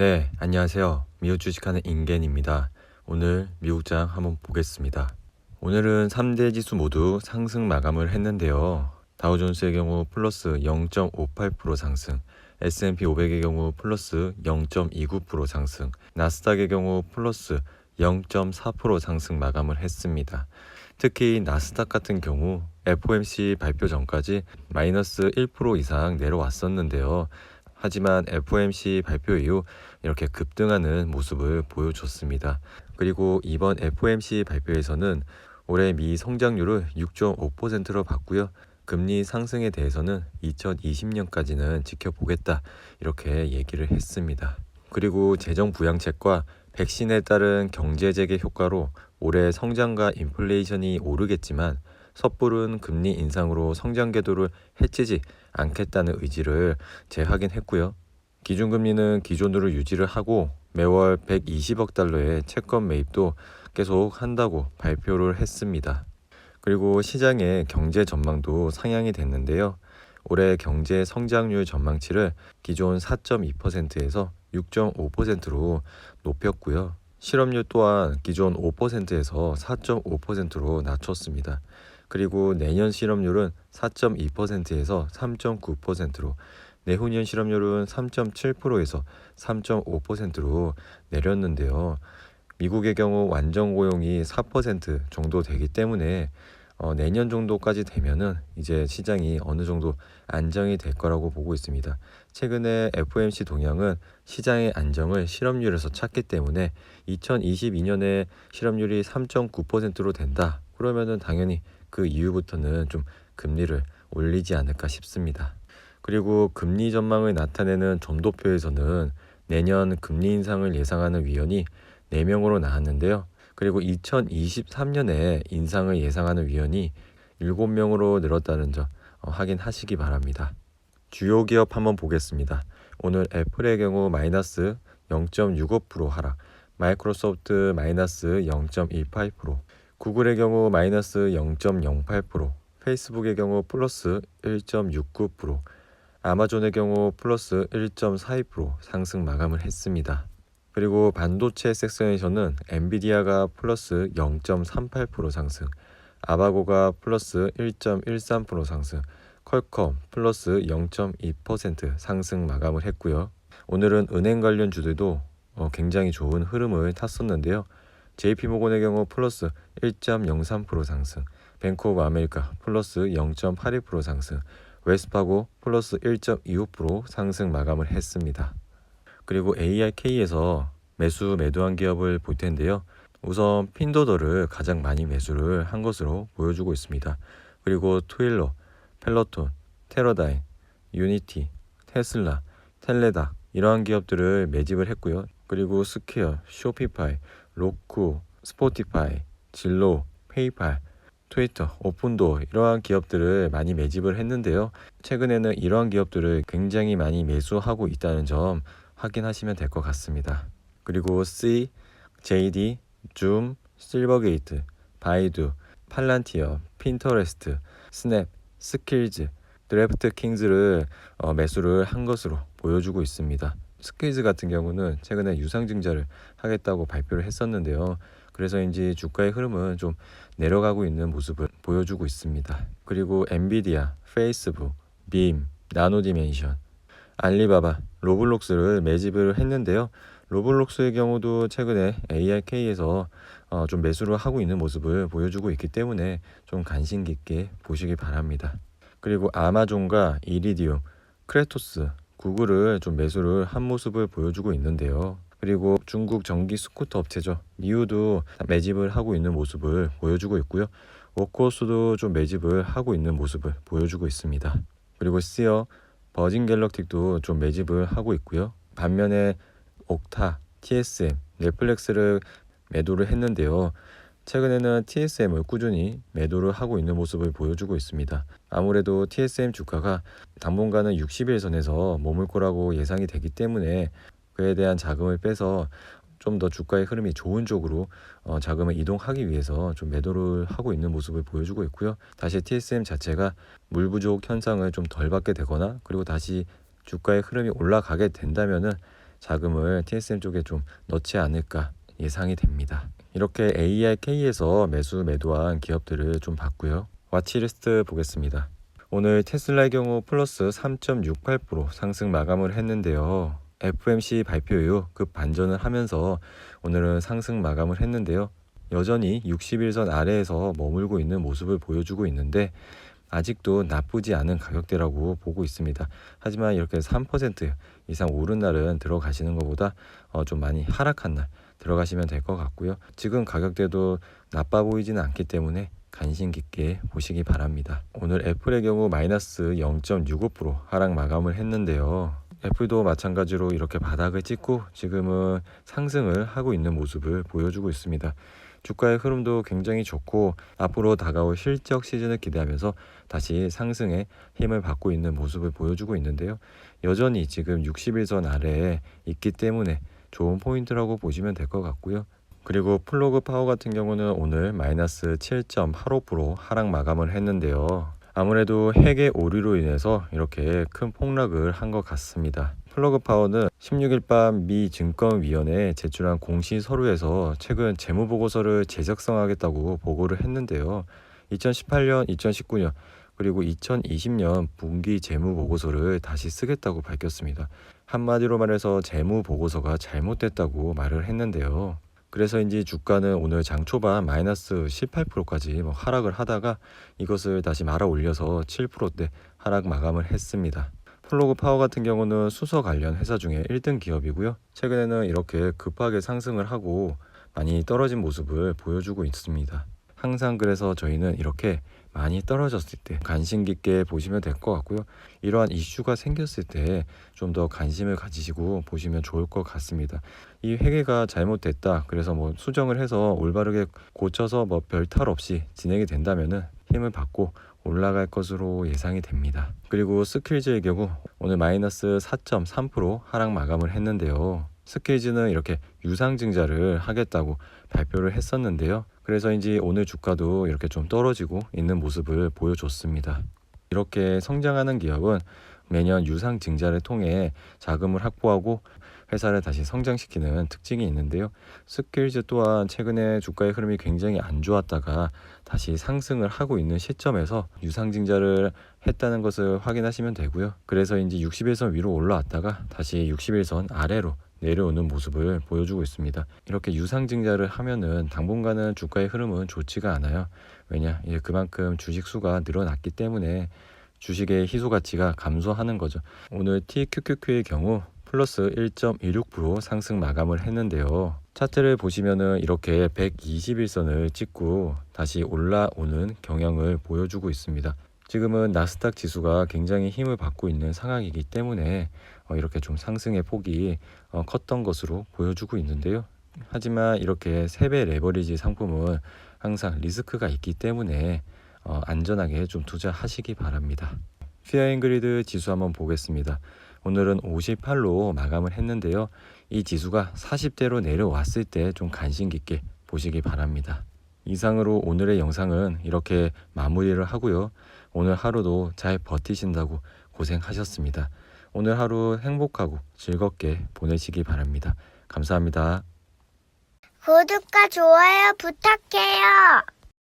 네, 안녕하세요. 미국 주식하는 인겐입니다. 오늘 미국장 한번 보겠습니다. 오늘은 3대 지수 모두 상승 마감을 했는데요. 다우존스의 경우 플러스 0.58% 상승, S&P 500의 경우 플러스 0.29% 상승, 나스닥의 경우 플러스 0.4% 상승 마감을 했습니다. 특히 나스닥 같은 경우 FOMC 발표 전까지 마이너스 1% 이상 내려왔었는데요. 하지만 FOMC 발표 이후 이렇게 급등하는 모습을 보여줬습니다. 그리고 이번 FOMC 발표에서는 올해 미 성장률을 6.5%로 봤고요. 금리 상승에 대해서는 2020년까지는 지켜보겠다 이렇게 얘기를 했습니다. 그리고 재정 부양책과 백신에 따른 경제 재개 효과로 올해 성장과 인플레이션이 오르겠지만 섣부른 금리 인상으로 성장 궤도를 해치지 않겠다는 의지를 재확인했고요. 기준금리는 기존으로 유지를 하고 매월 120억 달러의 채권 매입도 계속 한다고 발표를 했습니다. 그리고 시장의 경제 전망도 상향이 됐는데요. 올해 경제 성장률 전망치를 기존 4.2%에서 6.5%로 높였고요. 실업률 또한 기존 5%에서 4.5%로 낮췄습니다. 그리고 내년 실업률은 4.2%에서 3.9%로, 내후년 실업률은 3.7%에서 3.5%로 내렸는데요. 미국의 경우 완전 고용이 4% 정도 되기 때문에 내년 정도까지 되면은 이제 시장이 어느 정도 안정이 될 거라고 보고 있습니다. 최근에 FOMC 동향은 시장의 안정을 실업률에서 찾기 때문에 2022년에 실업률이 3.9%로 된다. 그러면은 당연히 그 이후부터는 좀 금리를 올리지 않을까 싶습니다. 그리고 금리 전망을 나타내는 점도표에서는 내년 금리 인상을 예상하는 위원이 4명으로 나왔는데요. 그리고 2023년에 인상을 예상하는 위원이 7명으로 늘었다는 점 확인하시기 바랍니다. 주요 기업 한번 보겠습니다. 오늘 애플의 경우 마이너스 0.65% 하락, 마이크로소프트 마이너스 0.18%, 구글의 경우 마이너스 0.08%, 페이스북의 경우 플러스 1.69%, 아마존의 경우 플러스 1.42% 상승 마감을 했습니다. 그리고 반도체 섹션에서는 엔비디아가 플러스 0.38% 상승, 아바고가 플러스 1.13% 상승, 퀄컴 플러스 0.2% 상승 마감을 했고요. 오늘은 은행 관련 주들도 굉장히 좋은 흐름을 탔었는데요. JP모건의 경우 플러스 1.03% 상승, 뱅크 오브 아메리카 플러스 0.82% 상승, 웨스파고 플러스 1.25% 상승 마감을 했습니다. 그리고 ARK에서 매도한 기업을 볼 텐데요. 우선 핀도더를 가장 많이 매수를 한 것으로 보여주고 있습니다. 그리고 트윌러, 펠로톤, 테러다인, 유니티, 테슬라, 텔레닥 이러한 기업들을 매집을 했고요. 그리고 스퀘어, 쇼피파이, 로쿠, 스포티파이, 진로, 페이팔, 트위터, 오픈도어 이러한 기업들을 많이 매집을 했는데요. 최근에는 이러한 기업들을 굉장히 많이 매수하고 있다는 점 확인하시면 될 것 같습니다. 그리고 C, JD, 줌, 실버게이트, 바이두, 팔란티어, 핀터레스트, 스냅, 스킬즈, 드래프트킹즈를 매수를 한 것으로 보여주고 있습니다. 스킬즈 같은 경우는 최근에 유상증자를 하겠다고 발표를 했었는데요. 그래서인지 주가의 흐름은 좀 내려가고 있는 모습을 보여주고 있습니다. 그리고 엔비디아, 페이스북, 빔, 나노디멘션, 알리바바, 로블록스를 매집을 했는데요. 로블록스의 경우도 최근에 ARK에서 좀 매수를 하고 있는 모습을 보여주고 있기 때문에 좀 관심 깊게 보시기 바랍니다. 그리고 아마존과 이리디움, 크레토스, 구글을 좀 매수를 한 모습을 보여주고 있는데요. 그리고 중국 전기 스쿠터 업체죠. 니우도 매집을 하고 있는 모습을 보여주고 있고요. 워크호스도 좀 매집을 하고 있는 모습을 보여주고 있습니다. 그리고 시어, 버진 갤럭틱도 좀 매집을 하고 있고요. 반면에 옥타, TSM, 넷플릭스를 매도를 했는데요. 최근에는 TSM을 꾸준히 매도를 하고 있는 모습을 보여주고 있습니다. 아무래도 TSM 주가가 당분간은 60일선에서 머물 거라고 예상이 되기 때문에 그에 대한 자금을 빼서 좀 더 주가의 흐름이 좋은 쪽으로 자금을 이동하기 위해서 좀 매도를 하고 있는 모습을 보여주고 있고요. 다시 TSM 자체가 물 부족 현상을 좀 덜 받게 되거나 그리고 다시 주가의 흐름이 올라가게 된다면은 자금을 TSM 쪽에 좀 넣지 않을까 예상이 됩니다. 이렇게 ARK에서 매도한 기업들을 좀 봤고요. 와치리스트 보겠습니다. 오늘 테슬라의 경우 플러스 3.68% 상승 마감을 했는데요. FOMC 발표 이후 급 반전을 하면서 오늘은 상승 마감을 했는데요. 여전히 60일선 아래에서 머물고 있는 모습을 보여주고 있는데 아직도 나쁘지 않은 가격대라고 보고 있습니다. 하지만 이렇게 3% 이상 오른 날은 들어가시는 것보다 좀 많이 하락한 날 들어가시면 될 것 같고요. 지금 가격대도 나빠 보이지는 않기 때문에 관심 깊게 보시기 바랍니다. 오늘 애플의 경우 마이너스 0.65% 하락 마감을 했는데요. 애플도 마찬가지로 이렇게 바닥을 찍고 지금은 상승을 하고 있는 모습을 보여주고 있습니다. 주가의 흐름도 굉장히 좋고 앞으로 다가올 실적 시즌을 기대하면서 다시 상승에 힘을 받고 있는 모습을 보여주고 있는데요. 여전히 지금 60일선 아래에 있기 때문에 좋은 포인트라고 보시면 될 것 같고요. 그리고 플러그 파워 같은 경우는 오늘 마이너스 7.85% 하락 마감을 했는데요. 아무래도 핵의 오류로 인해서 이렇게 큰 폭락을 한 것 같습니다. 플러그 파워는 16일 밤 미 증권위원회에 제출한 공시 서류에서 최근 재무보고서를 재작성하겠다고 보고를 했는데요. 2018년, 2019년 그리고 2020년 분기 재무보고서를 다시 쓰겠다고 밝혔습니다. 한마디로 말해서 재무보고서가 잘못됐다고 말을 했는데요. 그래서인지 주가는 오늘 장 초반 마이너스 18%까지 하락을 하다가 이것을 다시 말아 올려서 7%대 하락 마감을 했습니다. 플러그 파워 같은 경우는 수소 관련 회사 중에 1등 기업이고요. 최근에는 이렇게 급하게 상승을 하고 많이 떨어진 모습을 보여주고 있습니다. 항상 그래서 저희는 이렇게 많이 떨어졌을 때 관심 깊게 보시면 될 것 같고요. 이러한 이슈가 생겼을 때 좀 더 관심을 가지시고 보시면 좋을 것 같습니다. 이 회계가 잘못됐다. 그래서 수정을 해서 올바르게 고쳐서 별 탈 없이 진행이 된다면은 힘을 받고 올라갈 것으로 예상이 됩니다. 그리고 스킬즈의 경우 오늘 마이너스 4.3% 하락 마감을 했는데요. 스킬즈는 이렇게 유상증자를 하겠다고 발표를 했었는데요. 그래서인지 오늘 주가도 이렇게 좀 떨어지고 있는 모습을 보여줬습니다. 이렇게 성장하는 기업은 매년 유상증자를 통해 자금을 확보하고 회사를 다시 성장시키는 특징이 있는데요. 스킬즈 또한 최근에 주가의 흐름이 굉장히 안 좋았다가 다시 상승을 하고 있는 시점에서 유상증자를 했다는 것을 확인하시면 되고요. 그래서인지 60일선 위로 올라왔다가 다시 60일선 아래로 내려오는 모습을 보여주고 있습니다. 이렇게 유상증자를 하면은 당분간은 주가의 흐름은 좋지가 않아요. 왜냐? 그만큼 주식 수가 늘어났기 때문에 주식의 희소 가치가 감소하는 거죠. 오늘 TQQQ의 경우 플러스 1.16% 상승 마감을 했는데요. 차트를 보시면은 이렇게 121선을 찍고 다시 올라오는 경향을 보여주고 있습니다. 지금은 나스닥 지수가 굉장히 힘을 받고 있는 상황이기 때문에 이렇게 좀 상승의 폭이 컸던 것으로 보여주고 있는데요. 하지만 이렇게 3배 레버리지 상품은 항상 리스크가 있기 때문에 안전하게 좀 투자하시기 바랍니다. 피어앤그리드 지수 한번 보겠습니다. 오늘은 58로 마감을 했는데요. 이 지수가 40대로 내려왔을 때 좀 관심 깊게 보시기 바랍니다. 이상으로 오늘의 영상은 이렇게 마무리를 하고요. 오늘 하루도 잘 버티신다고 고생하셨습니다. 오늘 하루 행복하고 즐겁게 보내시기 바랍니다. 감사합니다. 구독과 좋아요 부탁해요.